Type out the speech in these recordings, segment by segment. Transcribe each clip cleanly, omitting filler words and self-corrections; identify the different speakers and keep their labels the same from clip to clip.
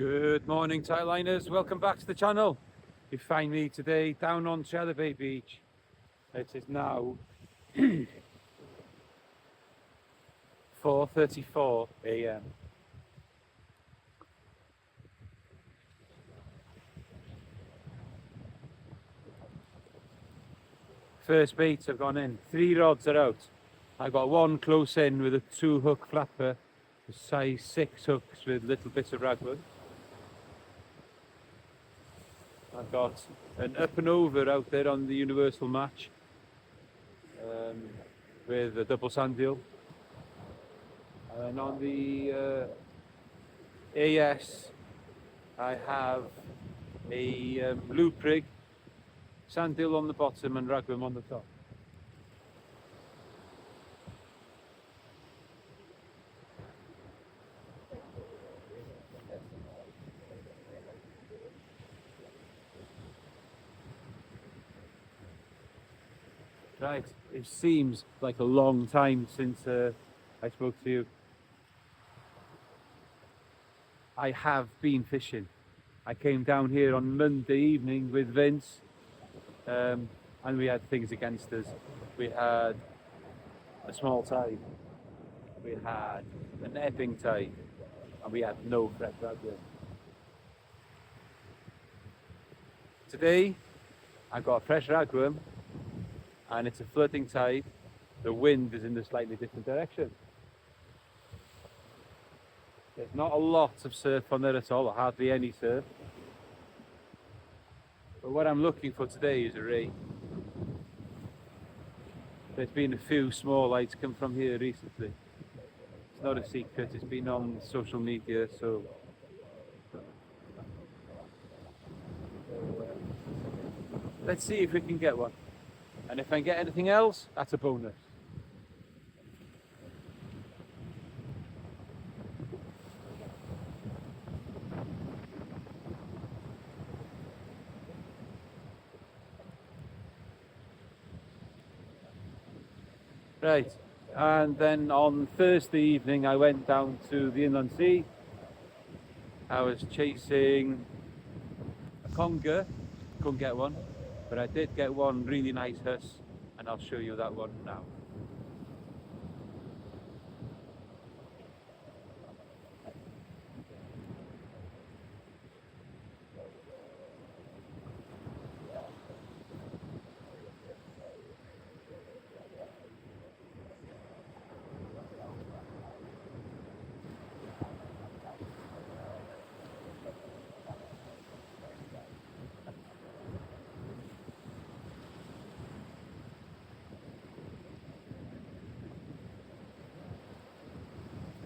Speaker 1: Good morning, Thailiners. Welcome back to the channel. You find me today down on Cheddar Bay Beach. It is now 4:34 a.m. First baits have gone in. 3 rods are out. I got one close in with a 2-hook flapper, size 6 hooks with little bits of ragwood. I've got an up and over out there on the universal match with a double sand deal. And on the AS I have a loop rig, sand deal on the bottom and ragworm on the top. Right, it seems like a long time since I spoke to you. I have been fishing. I came down here on Monday evening with Vince and we had things against us. We had a small tide, we had an ebbing tide, and we had no fresh ragworm. Today I got a fresh ragworm and it's a flooding tide. The wind is in a slightly different direction. There's not a lot of surf on there at all, or hardly any surf. But what I'm looking for today is a ray. There's been a few small lights come from here recently. It's not a secret, it's been on social media, so let's see if we can get one. And if I get anything else, that's a bonus. Right, and then on Thursday evening I went down to the inland sea. I was chasing a conger, couldn't get one, but I did get one really nice huss, and I'll show you that one now.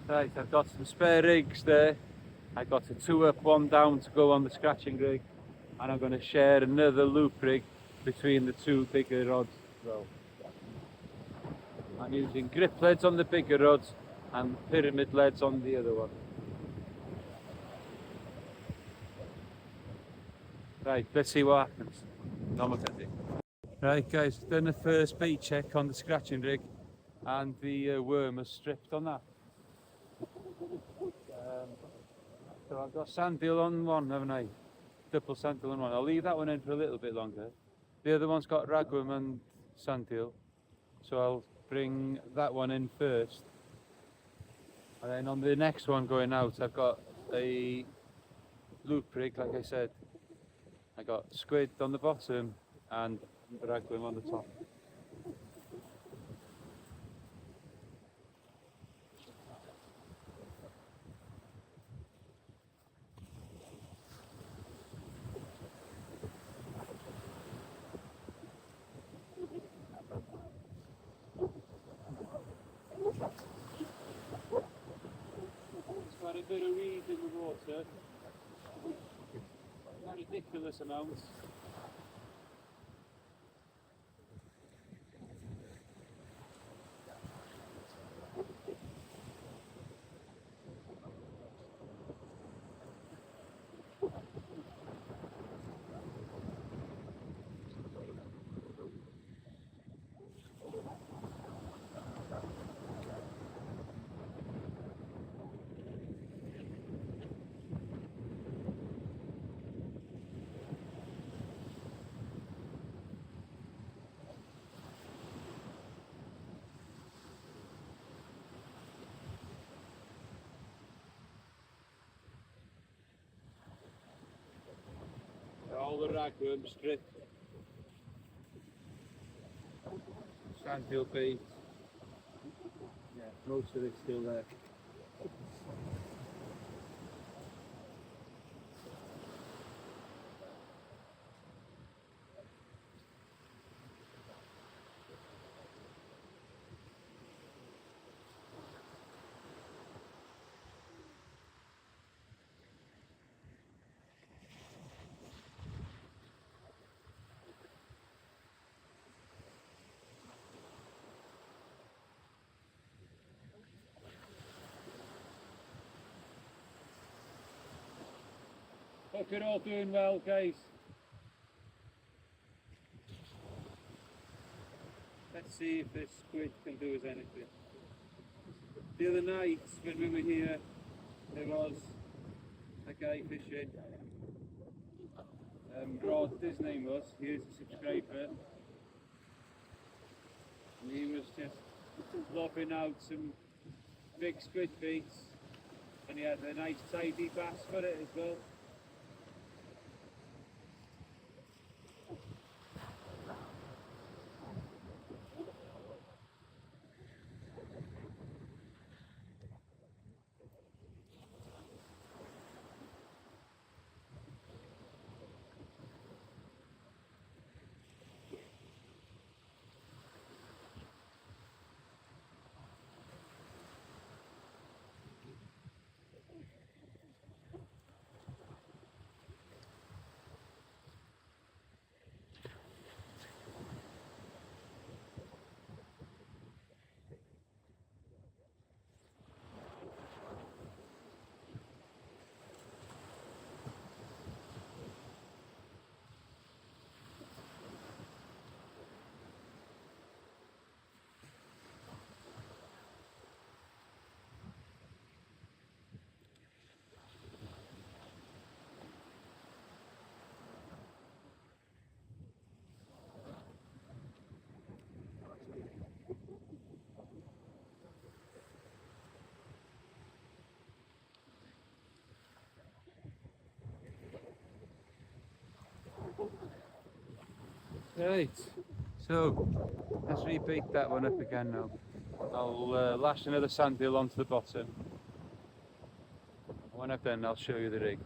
Speaker 1: Right, I've got some spare rigs there. I got a 2 up, 1 down to go on the scratching rig, and I'm going to share another loop rig between the 2 bigger rods as well. I'm using grip leads on the bigger rods and pyramid leads on the other one. Right, let's see what happens. Right guys, done the first bait check on the scratching rig and the worm has stripped on that. So I've got sand deal on one, haven't I? Double sand deal on one. I'll leave that one in for a little bit longer. The other one's got ragworm and sand deal, so I'll bring that one in first. And then on the next one going out, I've got a loop rig, like I said. I got squid on the bottom and ragworm on the top. It's got a bit of reed in the water. Not ridiculous amounts. ragworm strip, sandhill bait. Yeah, most of it's still there. Hope you're all doing well, guys. Let's see if this squid can do us anything. The other night when we were here, there was a guy fishing. Rod, his name was, he is a subscriber. And he was just lobbing out some big squid baits. And he had a nice tidy bass for it as well. Right, so let's repeat that one up again now. I'll lash another sandhill onto the bottom. When I've done, I'll show you the rig.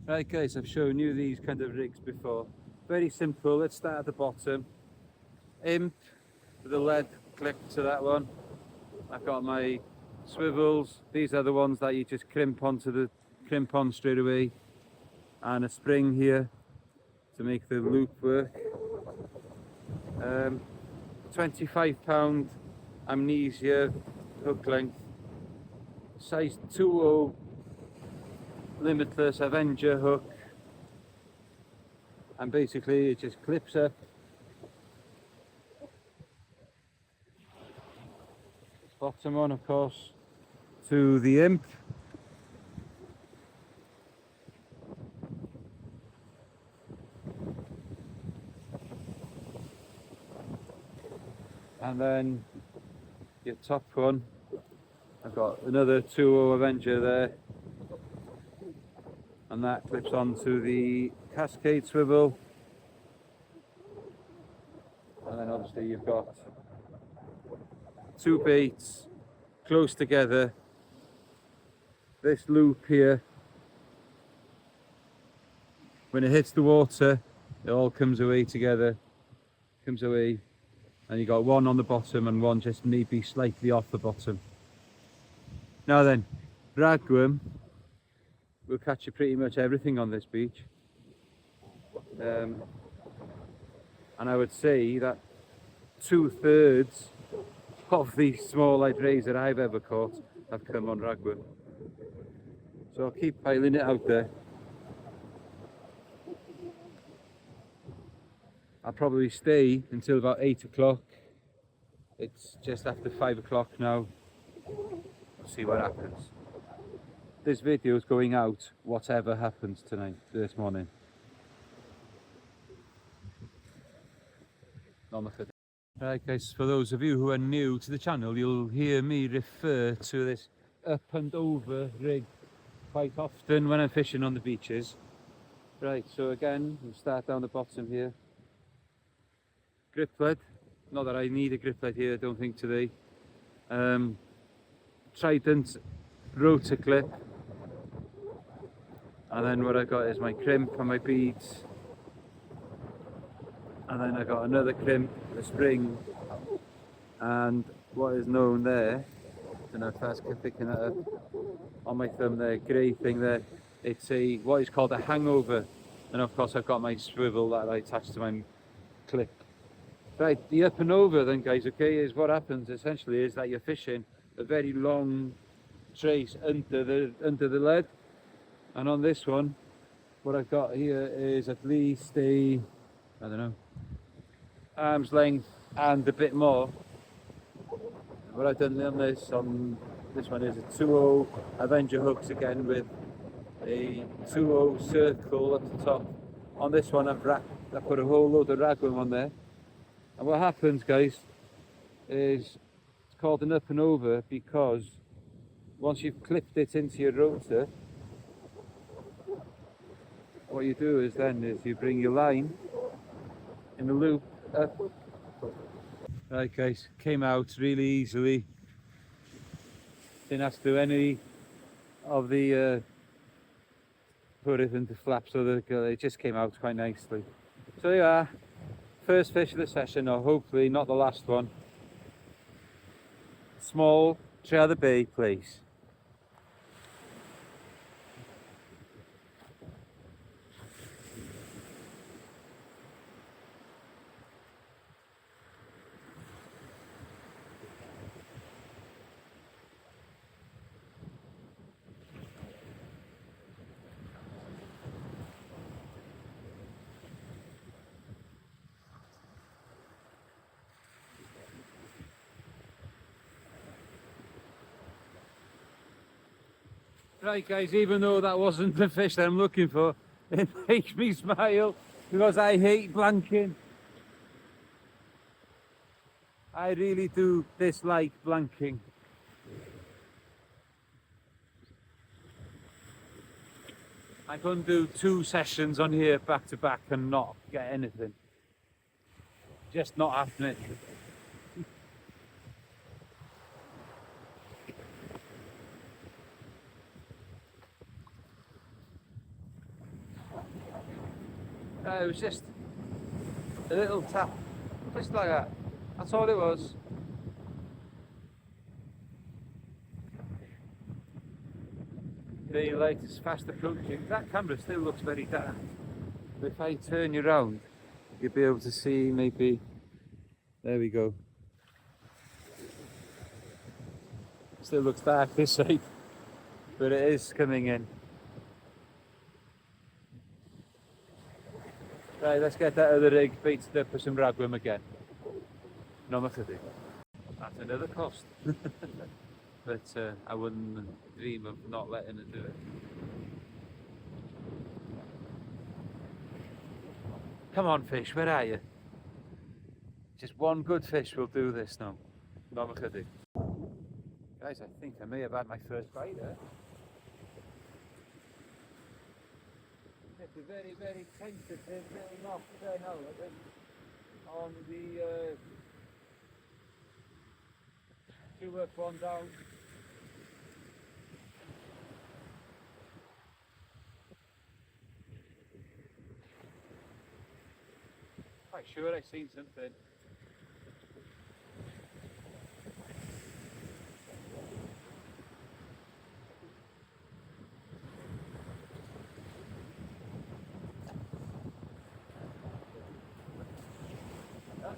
Speaker 1: Right guys, I've shown you these kind of rigs before. Very simple. Let's start at the bottom. Imp with the lead clip to that one. I've got my swivels. These are the ones that you just crimp on straight away, and a spring here to make the loop work. 25-pound Amnesia hook length, size 2.0 limitless Avenger hook, and basically it just clips up. Bottom one, of course, to the imp. And then your top one, I've got another 2.0 Avenger there, and that clips onto the Cascade swivel. And then obviously you've got two baits close together. This loop here, when it hits the water, it all comes away together, and you got one on the bottom and one just maybe slightly off the bottom. Now then, ragworm, we'll catch you pretty much everything on this beach. And I would say that 2/3 of the small light rays that I've ever caught have come on ragworm. So I'll keep piling it out there. I'll probably stay until about 8 o'clock. It's just after 5 o'clock now. We'll see what happens. This video is going out whatever happens this morning. Right guys, for those of you who are new to the channel, you'll hear me refer to this up and over rig quite often when I'm fishing on the beaches. Right, so again, we'll start down the bottom here. Grip lead, not that I need a grip lead here, I don't think today. Trident rotor clip, and then what I got is my crimp and my beads, and then I got another crimp, a spring, and what is known there, I don't know if that's picking that up, on my thumb there, grey thing there, it's what is called a hangover, and of course I've got my swivel that I attach to my clip. Right, the up and over then, guys, okay, is what happens essentially is that you're fishing a very long trace under the lead, and on this one what I've got here is at least a, I don't know, arm's length and a bit more. What I've done on this one is a 2-0 Avenger hooks again with a 2-0 circle at the top. On this one I've put a whole load of ragworm on there, and what happens, guys, is it's called an up and over because once you've clipped it into your rotor, what you do is you bring your line in a loop up. Right, guys, came out really easily. Didn't have to do any of the put it into flaps, so that it just came out quite nicely. So there you are, first fish of the session, or hopefully not the last one. Small Trevor Bay place. Right, guys, even though that wasn't the fish that I'm looking for, it makes me smile because I hate blanking. I really do dislike blanking. I couldn't do 2 sessions on here back to back and not get anything. Just not happening. It was just a little tap, just like that. That's all it was. The light is fast approaching. That camera still looks very dark. But if I turn you around, you'll be able to see maybe. There we go. Still looks dark this side, but it is coming in. Right, let's get that other rig baited up for some ragworm again. No matter what. That's another cost. But I wouldn't dream of not letting it do it. Come on, fish, where are you? Just one good fish will do this now. No matter what. Guys, I think I may have had my first bite there. It's a very, very tentative little knock there now, I think, on the 2 up, 1 down. Quite sure I've seen something.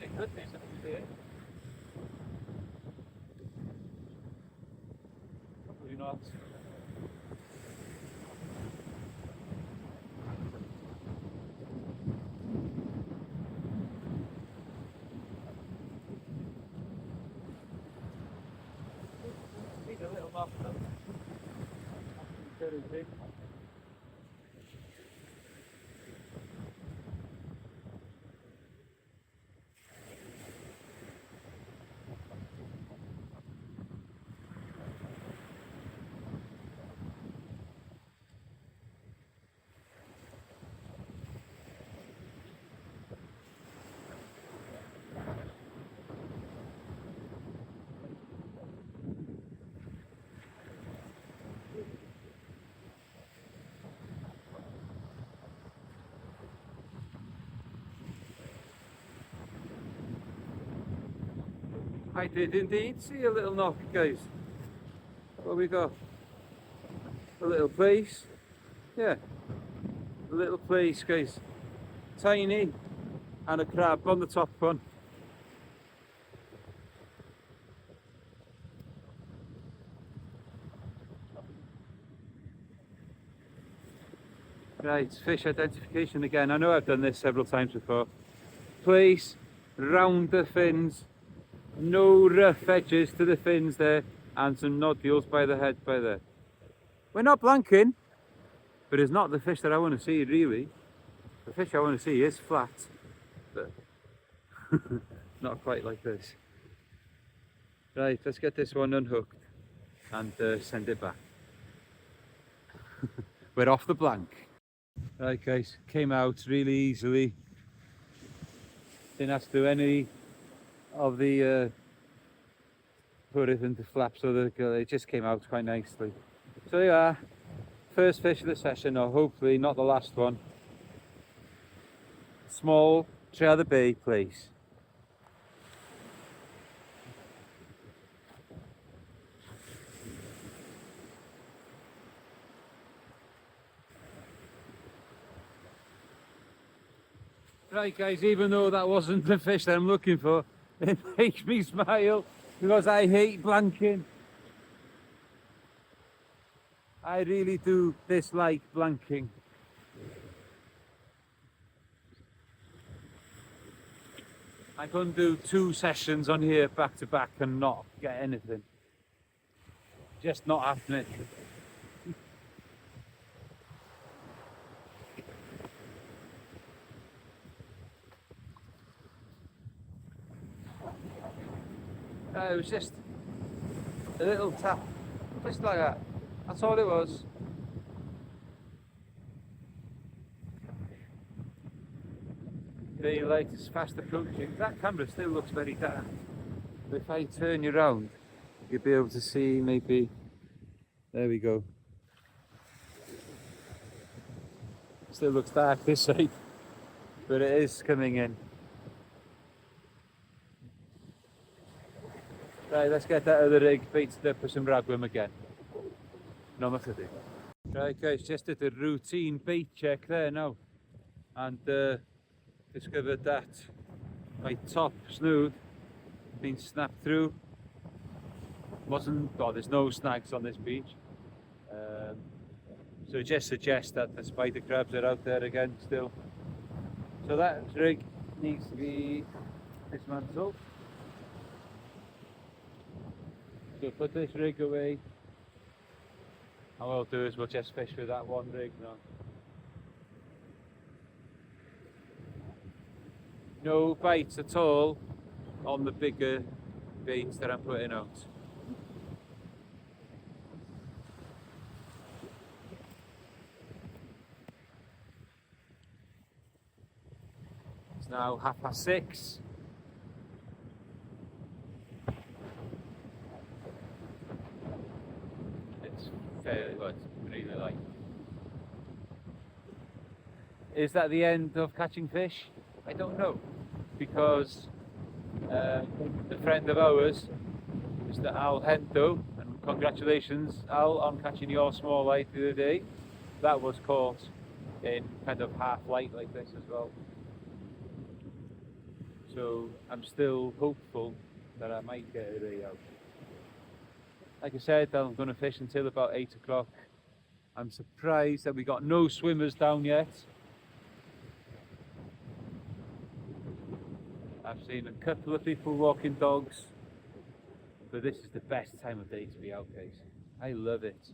Speaker 1: It could be something there. Probably not. Need a little knock though. That's encouraging. I did indeed see a little knock, guys. What we got? A little place. Yeah, a little place, guys. Tiny, and a crab on the top one. Right, fish identification again. I know I've done this several times before. Place round the fins, no rough edges to the fins there, and some nodules by the head by there. We're not blanking, but it's not the fish that I want to see really. The fish I want to see is flat, but not quite like this. Right, let's get this one unhooked and send it back. We're off the blank. Right guys, came out really easily. Didn't have to do any of the put it into flaps, so it just came out quite nicely. So there you are, first fish of the session, or hopefully not the last one. Small Trevor Bay place. Right guys, even though that wasn't the fish that I'm looking for, it makes me smile because I hate blanking. I really do dislike blanking. I couldn't do 2 sessions on here back to back and not get anything. Just not happening. It was just a little tap, just like that. That's all it was. Daylight is fast approaching. That camera still looks very dark. But if I turn you around, you'll be able to see maybe. There we go. Still looks dark this side, but it is coming in. Right, let's get that other rig baited up with some ragworm again. No matter what. Right guys, just did a routine bait check there now, and discovered that my top snood been snapped through. There's no snags on this beach, so it just suggests that the spider crabs are out there again still. So that rig needs to be dismantled. So put this rig away, and what we'll do is we'll just fish with that one rig now. No bites at all on the bigger baits that I'm putting out. It's now 6:30. Fairly good, really light. Is that the end of catching fish? I don't know, because a friend of ours, Mr. Al Hento, and congratulations Al on catching your small light the other day. That was caught in kind of half light like this as well. So I'm still hopeful that I might get a ray out. Like I said, I'm going to fish until about 8 o'clock. I'm surprised that we got no swimmers down yet. I've seen a couple of people walking dogs, but this is the best time of day to be out, guys. I love it.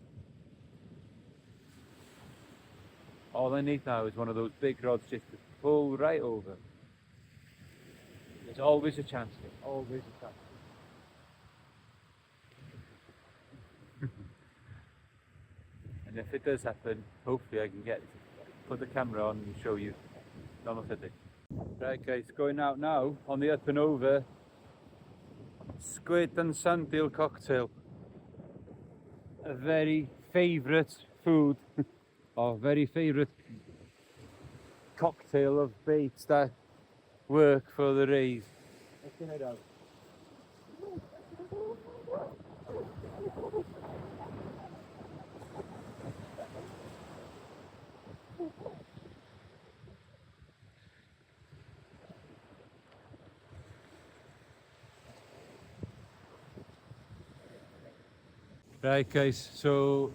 Speaker 1: All I need now is one of those big rods just to pull right over. There's always a chance, always a chance. And if it does happen, hopefully I can put the camera on and show you. Right guys, going out now on the up and over. Squid and sandeel cocktail. A very favourite food, or very favourite cocktail of baits that work for the rays. Let's get it out. Right guys, so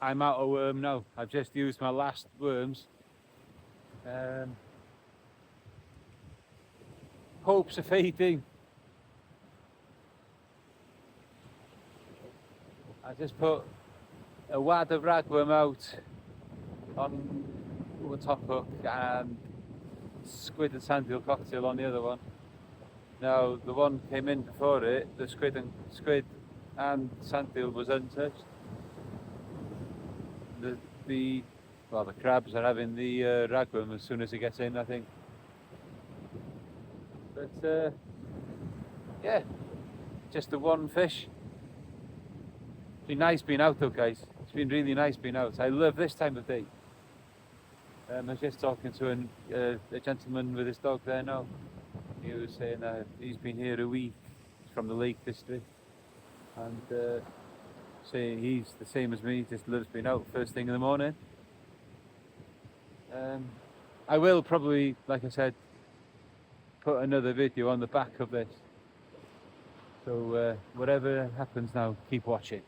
Speaker 1: I'm out of worm now. I've just used my last worms. Hopes are fading. I just put a wad of ragworm out on the top hook and squid and sandeel cocktail on the other one. Now the one came in before it, the squid and sandeel was untouched. The crabs are having the ragworm as soon as it gets in, I think. But yeah, just the one fish. It's been nice being out though, guys. It's been really nice being out. I love this time of day. I was just talking to a gentleman with his dog there now. He was saying that he's been here a week from the Lake District, and saying he's the same as me, just loves being out first thing in the morning. I will probably, like I said, put another video on the back of this. So whatever happens now, keep watching.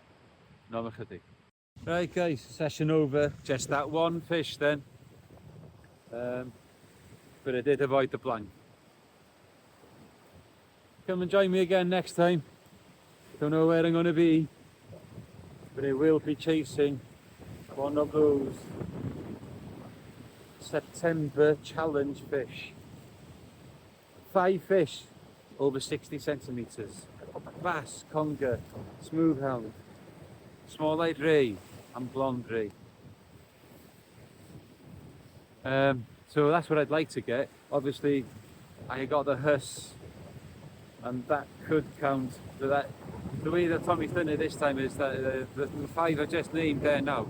Speaker 1: Right guys, session over. Just that one fish then. But I did avoid the blank. Come and join me again next time. Don't know where I'm going to be, but I will be chasing one of those September challenge fish. 5 fish over 60 centimetres. Bass, conger, smoothhound, small-eyed ray and blonde ray. So that's what I'd like to get. Obviously I got the huss, and that could count for that. The way that Tommy's done it this time is that the 5 I just named there now,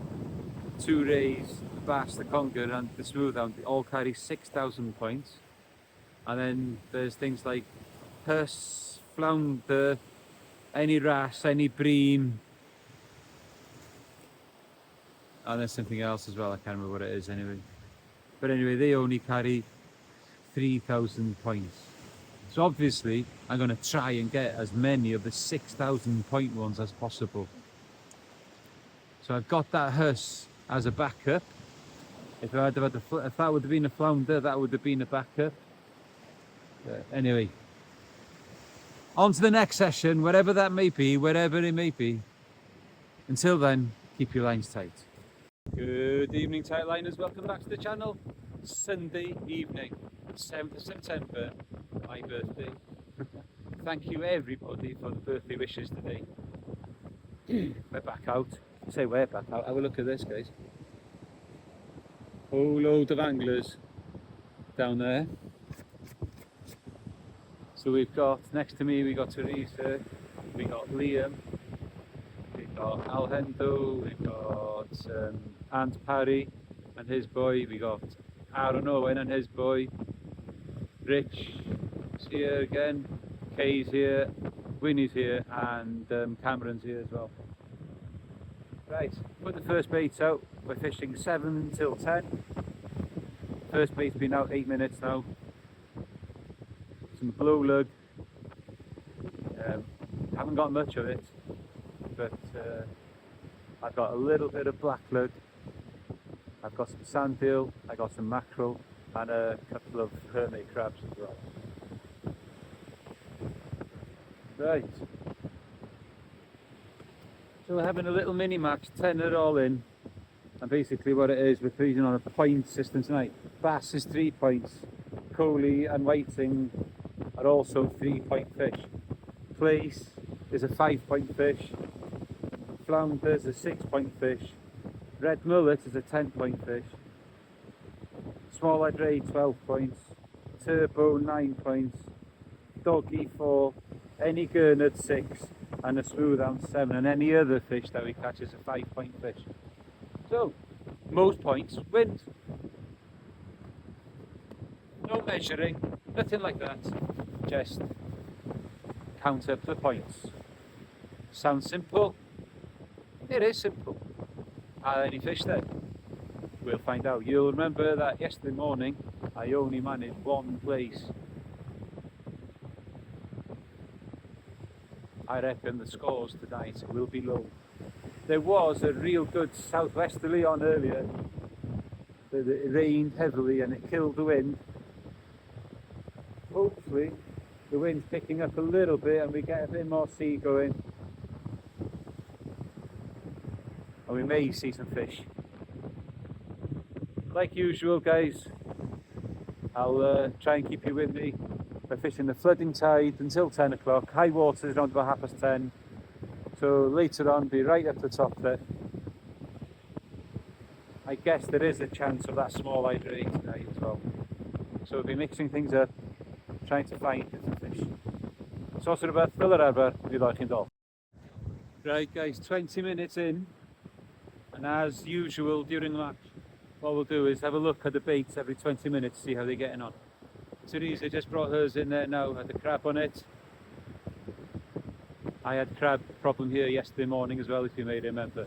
Speaker 1: 2 rays, the bass, the conger and the smoothhound, they all carry 6,000 points. And then there's things like huss, flounder, any wrasse, any bream, and there's something else as well, I can't remember what it is anyway. But anyway, they only carry 3,000 points. So obviously, I'm going to try and get as many of the 6,000 point ones as possible. So I've got that huss as a backup. If that would have been a flounder, that would have been a backup. Anyway, on to the next session, wherever that may be, wherever it may be. Until then, keep your lines tight. Good evening, tight liners. Welcome back to the channel. Sunday evening, 7th of September, my birthday. Thank you everybody for the birthday wishes today. We're back out. I say we're back out. Have a look at this, guys. Whole load of anglers down there. So we've got, next to me, we got Teresa, we got Liam, we got Alhendo, we got Ant Parry and his boy, we got Aaron Owen and his boy, Rich is here again, Kay's here, Winnie's here, and Cameron's here as well. Right, put the first baits out. We're fishing 7 till 10. First bait's been out 8 minutes now. Some blue lug. Haven't got much of it, but I've got a little bit of black lug. I've got some sandeel, I got some mackerel, and a couple of hermit crabs as well. Right. So we're having a little mini max, 10 are all in. And basically what it is, we're feeding on a point system tonight. Bass is 3 points. Coley and whiting are also 3-point fish. Plaice is a 5-point fish. Flounder is a 6-point fish. Red mullet is a 10-point fish. Small-eyed ray 12 points. Turbo 9 points. Doggy 4. Any gurnard 6. And a smoothhound 7. And any other fish that we catch is a 5-point fish. So, most points wins. No measuring, nothing like that. Just count up the points. Sounds simple? It is simple. Are there any fish then? We'll find out. You'll remember that yesterday morning I only managed one place. I reckon the scores tonight will be low. There was a real good southwesterly on earlier. It rained heavily and it killed the wind. Hopefully the wind's picking up a little bit and we get a bit more sea going. And we may see some fish. Like usual, guys, I'll try and keep you with me. We're fishing the flooding tide until 10 o'clock. High water is around about 10:30. So later on, be right up the top there. I guess there is a chance of that small hydrate tonight as well. So we'll be mixing things up, trying to find some fish. So rhywbeth fel yr arfer, fi ddod chi'n dol. Right guys, 20 minutes in, and as usual during the match, what we'll do is have a look at the baits every 20 minutes, see how they're getting on. Teresa just brought hers in there now, had the crab on it. I had crab problem here yesterday morning as well, if you may remember.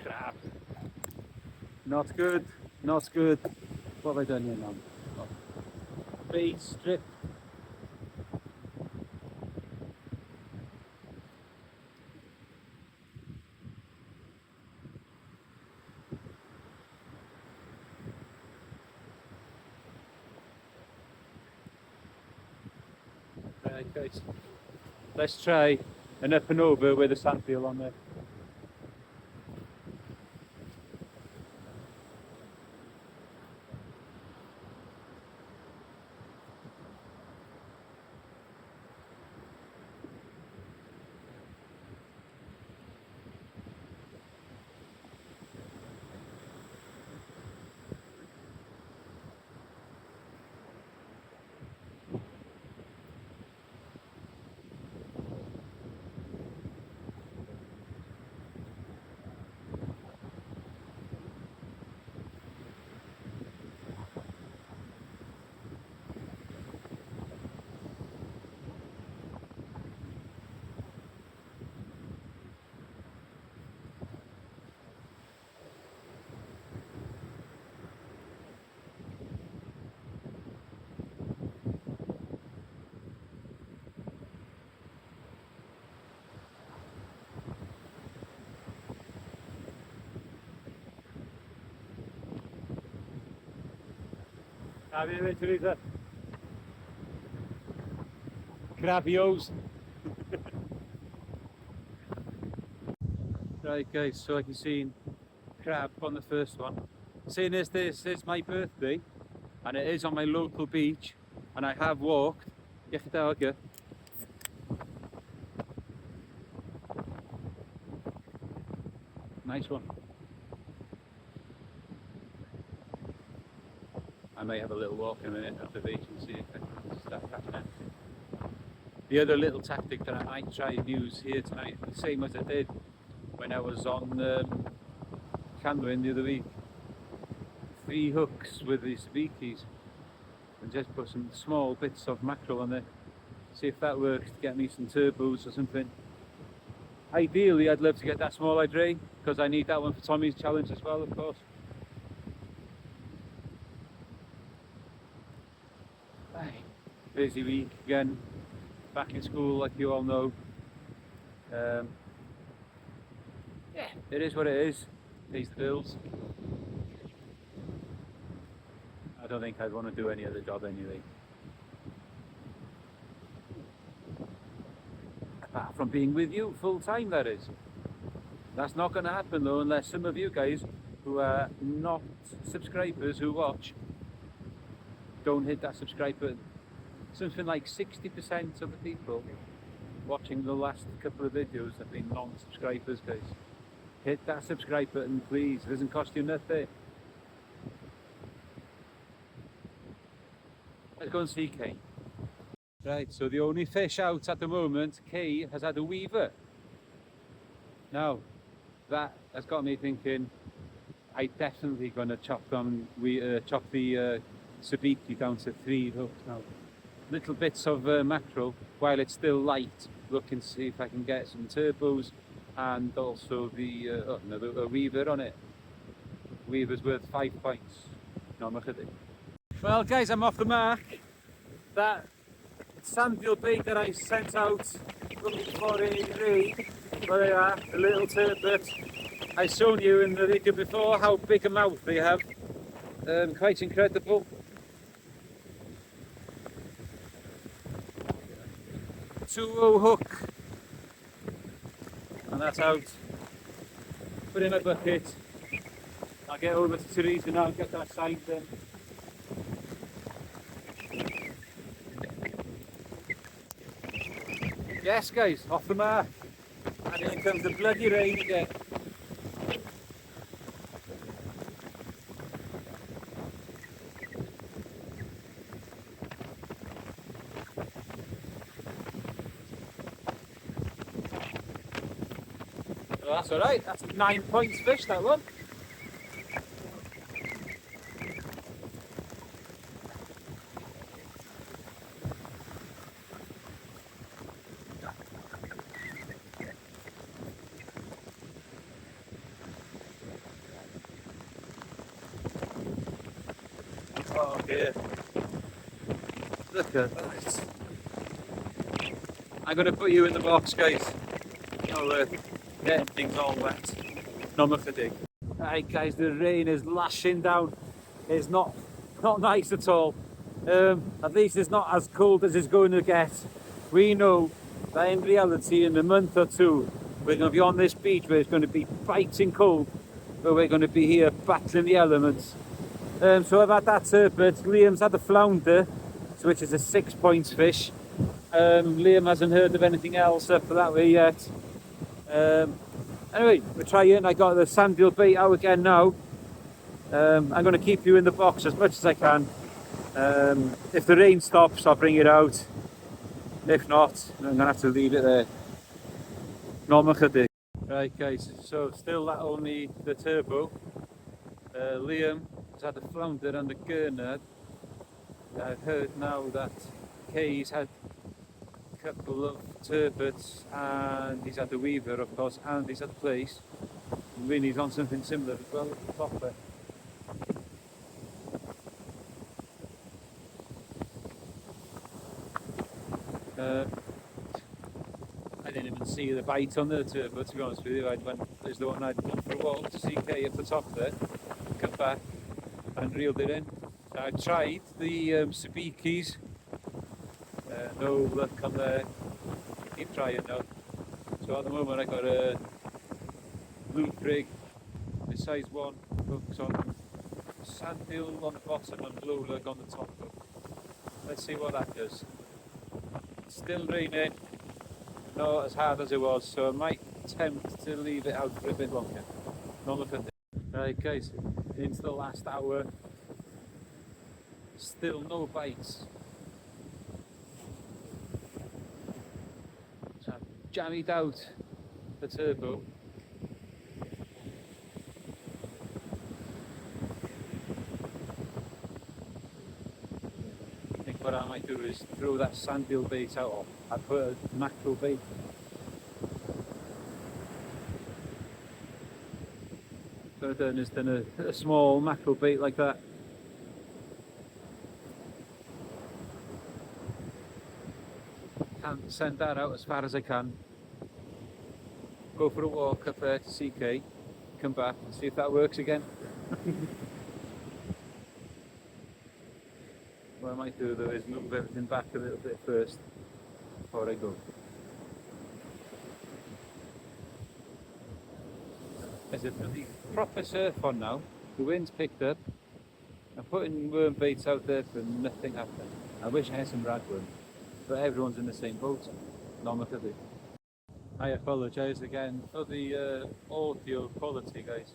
Speaker 1: Crap. Not good, not good. What have I done here now? Oh. Bait strip. Right guys, let's try an up and over with a sandpeel on there. Have you been, Teresa? Crabios. Right guys, so like you've seen, crab on the first one. Seeing as this is my birthday, and it is on my local beach, and I have walked, nice one. I may have a little walk in a minute at the beach and see if I can start catching anything. The other little tactic that I might try and use here tonight, the same as I did when I was on canoeing the other week. 3 hooks with these speakies and just put some small bits of mackerel on there. See if that works to get me some turbos or something. Ideally I'd love to get that small hydrate because I need that one for Tommy's challenge as well, of course. Busy week again. back in school, like you all know. Yeah, it is what it is. Pays the bills. I don't think I'd want to do any other job anyway. Apart from being with you full time, that is. That's not going to happen though, unless some of you guys who are not subscribers who watch don't hit that subscribe button. Something like 60% of the people watching the last couple of videos have been non-subscribers, guys. Hit that subscribe button, please. It doesn't cost you nothing. Let's go and see Kay. Right, so the only fish out at the moment, Kay has had a weaver. Now, that has got me thinking, I'm definitely going to chop the sabiki down to 3 hooks now. Little bits of mackerel while it's still light. Looking to see if I can get some turbos and also the a weaver on it. Weaver's worth 5 points. No, well, guys, I'm off the mark. That sandeel bait that I sent out looking for a ray. There they are, the little turbot. I've shown you in the video before how big a mouth they have. Quite incredible. 2-0 hook. And that's out. Put in my bucket. I'll get over to Teresa now and get that signed in. Yes, guys, off the mark. And here comes the bloody rain again. Oh, that's alright, that's 9 points fish, that one. Oh dear. Look at that. I'm going to put you in the box, guys. Oh, getting things all wet. No more dig. Alright guys, the rain is lashing down. It's not nice at all. At least it's not as cold as it's going to get. We know that in reality in a month or two we're going to be on this beach where it's going to be biting cold, but we're going to be here battling the elements. So I've had that turbot. Liam's had the flounder, which is a 6 points fish. Liam hasn't heard of anything else up that way yet. Anyway, we're trying. I got the sandeel bait out again now. I'm going to keep you in the box as much as I can. If the rain stops, I'll bring it out. If not, I'm going to have to leave it there. Normal chydig. Right guys, so still that only the turbo. Liam has had the flounder and the gurnard. I've heard now that Kay's had a couple of turbots and he's had the weaver, of course, and he's had the place. Winnie's on something similar as well at the top there. I didn't even see the bite on the turbot, to be honest with you. I'd gone for a walk to see Kay at the top there, come back and reeled it in. I tried the sabikis, no luck on there. Keep trying now. So at the moment I got a blue prig, the size 1 hooks on, sandeel on the bottom and blue lug on the top hook. Let's see what that does. It's still raining, not as hard as it was, so I might attempt to leave it out for a bit longer. Right guys, into the last hour. Still no bites. So I've jammied out the turbo. I think what I might do is throw that sandeel bait out, or I put a mackerel bait. What I've done is done a small mackerel bait like that. send that out as far as I can. Go for a walk up there to CK, come back and see if that works again. What I might do though is move everything back a little bit first before I go. There's a bloody proper surf on now. The wind's picked up. I'm putting worm baits out there for nothing happening. I wish I had some ragworm, but everyone's in the same boat. Not much of it. I apologise again for the audio quality, guys.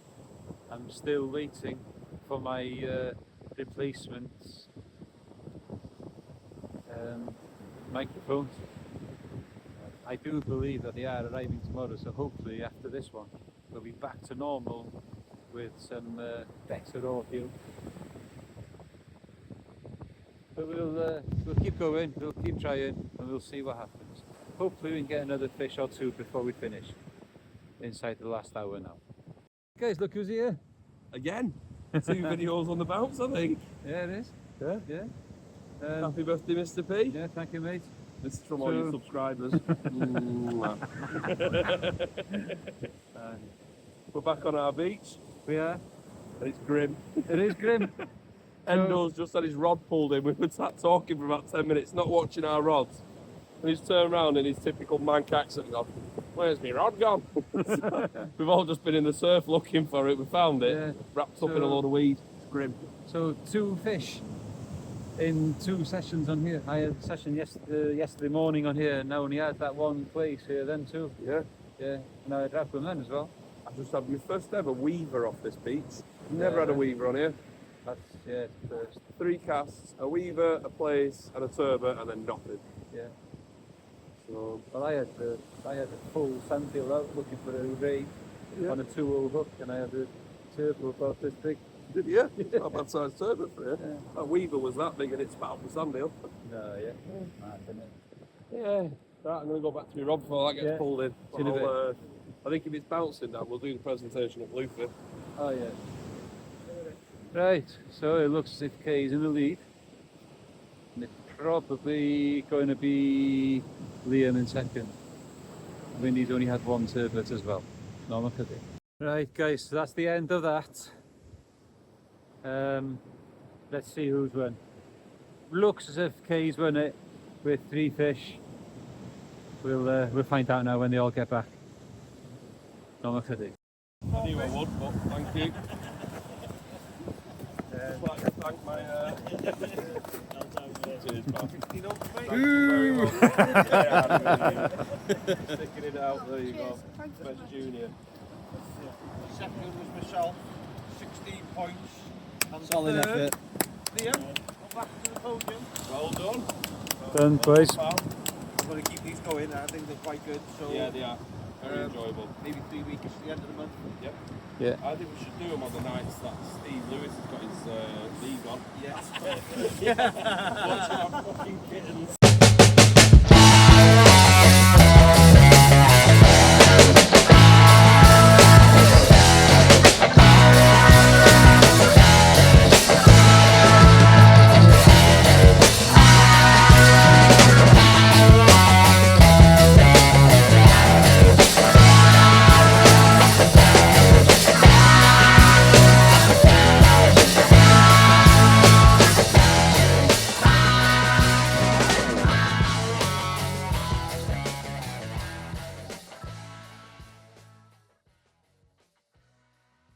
Speaker 1: I'm still waiting for my replacement microphones. I do believe that they are arriving tomorrow, so hopefully after this one we'll be back to normal with some better audio. But we'll keep going, we'll keep trying, and we'll see what happens. Hopefully we can get another fish or two before we finish, inside the last hour now. Guys, look who's here.
Speaker 2: Again, 2 videos on the bounce, I think.
Speaker 1: Yeah, it is.
Speaker 2: Yeah.
Speaker 1: Yeah.
Speaker 2: Happy birthday, Mr. P.
Speaker 1: Yeah, thank you, mate.
Speaker 2: This is from all your subscribers. We're back on our beach.
Speaker 1: We are.
Speaker 2: And it's grim.
Speaker 1: It is grim.
Speaker 2: Endo's just had his rod pulled in. We've been sat talking for about 10 minutes, not watching our rods. And he's turned around in his typical Manc accent and gone, "Where's my rod gone?" We've all just been in the surf looking for it. We found it,
Speaker 1: Yeah.
Speaker 2: wrapped up in a load of weed. It's grim.
Speaker 1: So 2 fish in 2 sessions on here. I had a session yesterday morning on here, and I only had that one place here then too.
Speaker 2: Yeah.
Speaker 1: Yeah, and I had ragworm then as well.
Speaker 2: I just had my first ever weaver off this beach. Never had a weaver on here.
Speaker 1: That's, yeah, it's the first.
Speaker 2: 3 casts, a weaver, a place, and a turbot, and then nothing.
Speaker 1: Yeah.
Speaker 2: So,
Speaker 1: Well, I had a full sandfield out looking for a ray on a 2-0 hook, and I had a turtle about this big.
Speaker 2: did you? It's not a bad sized turbot for you.
Speaker 1: Yeah.
Speaker 2: That weaver was that big and it's about the sandhill.
Speaker 1: No, yeah. Mad, isn't it?
Speaker 2: Yeah. Right, I'm going to go back to my rod before that gets
Speaker 1: Yeah.
Speaker 2: pulled in.
Speaker 1: See you in a
Speaker 2: I'll, I think if it's bouncing now, we'll do the presentation at Bluefin.
Speaker 1: Oh, yeah. Right, so it looks as if Kay's in the lead. And it's probably going to be Liam in second. Windy's only had 1 turbot as well. No, look at it. Right, guys, so that's the end of that. Let's see who's won. Looks as if Kay's won it with 3 fish. We'll find out now when they all get back. No, look at it.
Speaker 2: I knew I would, but thank you. I'd like to thank my... Cheers, man. Thank you very much. Sticking it out, there you go. Best junior.
Speaker 3: Second was myself, 16 points. And
Speaker 4: Solid effort.
Speaker 3: Liam, go back to the podium.
Speaker 2: Well done.
Speaker 1: Done, boys.
Speaker 3: I'm going to keep these going, I think they're quite good. So
Speaker 2: Yeah, they are. Very enjoyable.
Speaker 3: maybe 3 weeks at the end of the month.
Speaker 2: Yep.
Speaker 1: Yeah.
Speaker 2: I think we should do them on the nights that Steve Lewis has got his league on.
Speaker 3: Yes.
Speaker 2: Watch